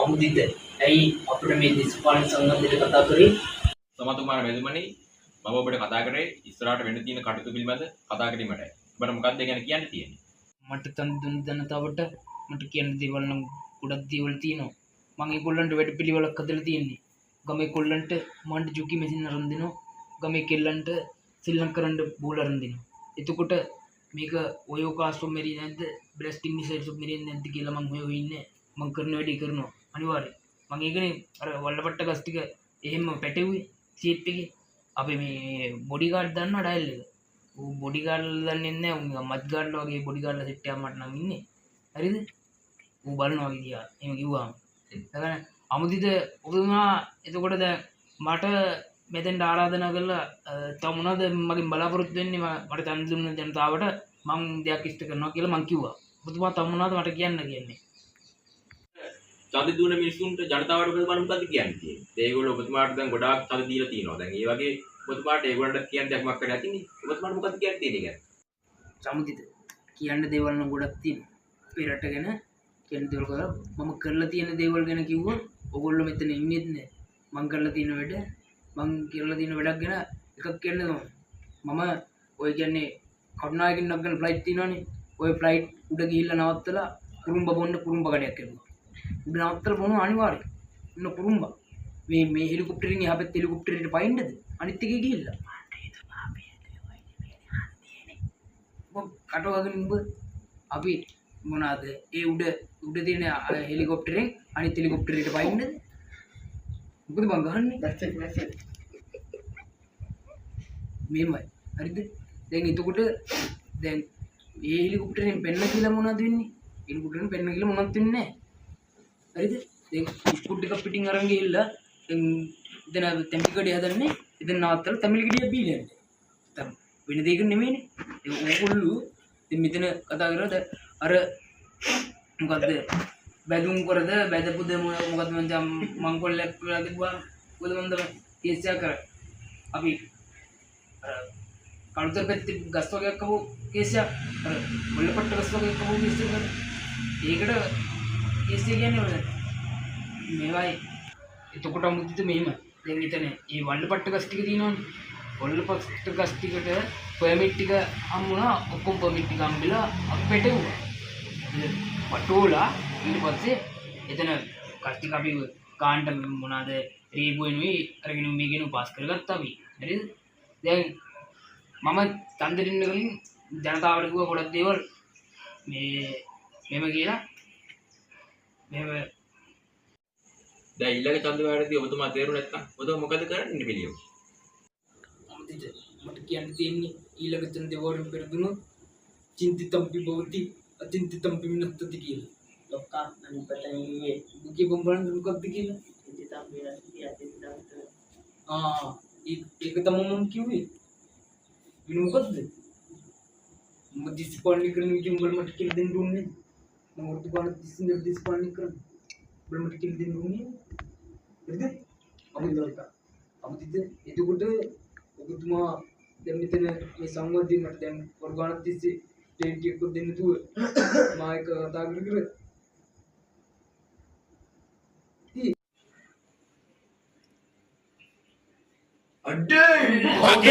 අමුදිත ඇයි අපිට මේ දේශපාලන සංගමයට කතා කරේ? සමතුමාර මෙදුමනි මම ඔබට කතා කරේ ඉස්සරහට වෙන්න තියෙන කටයුතු පිළිබඳ කතා කිරීමටයි. ඔබට මොකක්ද ඒ ගැන කියන්න තියෙන්නේ? මට තන් ජනතාවට මට කියන්න දේවල් නම් ගොඩක් දේවල් තියෙනවා. මම ඒගොල්ලන්ට වැඩ පිළිවෙලක් හදලා තියෙන්නේ. ගමේ කොල්ලන්ට මන්ට ජුකි මැෂින් අරන් දෙනවා. ගමේ කෙල්ලන්ට සිල්ලම් කරන්න බෝල අරන් දෙනවා. එතකොට මේක ඔයෝ කාස්ටෝ මෙරි නැද්ද බ්ලාස්ටික් මිසයිල්ස් මෙරි නැද්ද කියලා මම හොයෝ ඉන්නේ. මම කරන වැඩේ කරනවා අනිවාර්යයෙන්. මම ඒකනේ අර වල්ලපට්ට ගස් ටික එහෙම පැටෙව්වේ සීට් එකේ. අපි මේ බොඩි ගාඩ් දන්නවා ඩයල් එක. ඌ බොඩි ගාඩ් දන්නේ නැහැ. ඌ මත් ගාඩ් වගේ බොඩි ගාඩ්ලා සෙට් එකක් මට නම් ඉන්නේ. හරිද? ඌ බලනවා වගේ දිහා. එහෙම කිව්වම. දැන් අමුදිත ඔබතුමා එතකොට දැන් මට මෙතෙන්ට ආරාධනා කළා තව මොනවද මගෙන් බලාපොරොත්තු වෙන්නේ මට තන් දුන්න ජනතාවට මං දෙයක් ඉෂ්ට කරනවා කියලා මං කිව්වා. ඔබතුමා තව මොනවද මට කියන්න කියන්නේ? ඡන්ද දුන්න මිනිස්සුන්ට ජනතාවට ඔබතුමාට මොකද්ද කියන්නේ? ඒගොල්ලෝ ඔබතුමාට දැන් ගොඩාක් ඡන්ද දීලා තියෙනවා. දැන් ඒ වගේ ඔබතුමාට ඒගොල්ලන්ට කියන්න දෙයක් මක් කරලා නැතිනේ. ඔබතුමාට මොකද්ද කියන්න තියෙන්නේ ගැන? සමුදිත කියන්න දේවල් නම් ගොඩක් තියෙනවා. අපේ රට ගැන කියන්න දේවල් කරා මම කරලා තියෙන දේවල් ගැන කිව්වොත් ඔයගොල්ලෝ මෙතන ඉන්නේත් නැහැ. මං කරලා තියෙන වැඩ මං කියලා තියෙන වැඩක් ගැන එකක් කියන්න ඕන. මම ඔය කියන්නේ කරුණායකින් නගන ෆ්ලයිට් තියෙනවනේ. ඔය ෆ්ලයිට් උඩ ගිහිල්ලා නවත්තලා කුරුම්බ බොන්න කුරුම්බ කඩයක් කරුවා. උඩ නවත්තලා බොනවා අනිවාර්යයෙන්. ඉන්න කුරුම්බ. මේ හෙලිකොප්ටරෙන් එහා පැත්තේ හෙලිකොප්ටරේට පයින්නද? අනිත් එකේ ගිහිල්ලා. කටවගෙන උඹ අපි මොනවාද? ඒ උඩ තියෙන හෙලිකොප්ටරෙන් අනිත් හෙලිකොප්ටරේට පයින්නද? මොකද බං ගහන්නේ? දැක්කේ මේමයි. හරිද? දැන් එතකොට දැන් මේ හෙලිකොප්ටරෙන් පෙන්න කියලා මොනවද වෙන්නේ? හෙලිකොප්ටරෙන් පෙන්න කියලා මොනවද වෙන්නේ නැහැ. හරිද? දැන් ස්කුට් එක පිටින් අරන් ගිහිල්ලා දැන් එතන තැඹිලි කඩේ හදන්නේ. එතන නවත්තලා තැඹිලි කඩිය බීලා යන්නේ. දැන් වෙන දෙයක නෙමෙයිනේ. ඒ ඕගොල්ලෝ දැන් මෙතන කතා කරලා අර මොකද්ද? බැදුම් කරද බැදපුද මොකද්ද මං කොල්ලක් වෙලා තිබුණා. මොකද මන්ද කේස් එකක් කරා. අපි කළුතර පැත්තේ ගස් වර්ගයක් කපු කේස් එකක් අර මුල්ලපට්ට ගස් වර්ගයක් කපු කේස් එකක්. ඒකට කේස් එක කියන්නේ මොකද? මේවයි එතකොට අමුදිත මෙහෙම දැන් එතන මේ වල්ලපට්ට ගස් ටික තියෙනවනේ. වල්ලපට්ට ගස් ටිකට පර්මිට් ටික හම්බුණා. ඔක්කොම පර්මිට් ටික හම්බෙලා අපි පැටවුවා. පටෝලා ඊට පස්සේ එතන ගස් ටික අපි කාන්ට මොනවාද රේගුවෙනුයි අරගෙන මේකෙනු පාස් කරගත්තා අපි. හරිද? දැන් මම තන් දෙන්න කලින් ජනතාවට කිව්වා ගොඩක් දේවල් මෙහෙම කියලා මෙහෙම දැන් ඊළඟ ඡන්ද වලදී ඔබතුමා තේරුම් නැත්නම් ඔබතුමා මොකද කරන්නේ පිළියම? අමුදිත මට කියන්න තියෙන්නේ ඊළඟ ඡන්ද වලින් පෙරදුණු චින්තිතම් පිබවති අචින්තිතම් පිමිනත්තති කියලා. ලොක්කා අනිපතනේ මුගේ බම්බලන් මොකක්ද කියලා? චින්තිතම් පිමිනත්තති අචින්තිතම් ඒක තමයි මම කිව්වේ. වෙන මොකද්ද? මම දිස්පාලනය කරන විදිහ උඹලා මට කියලා දෙන්න ඕනේ. මම වෘත්ති ගානක් දිස්පාලනය කරන්න. උඹලා මට කියලා දෙන්න ඕනේ. හරිද? අමුදිත එතකොට ඔබතුමා දැන් මෙතන මේ සංවාදයේ මට දැන් වර්ගානක් තිස්සේ ටෙන්ටි එකක් දෙන්න තුව මා එක කතා කර අඩේ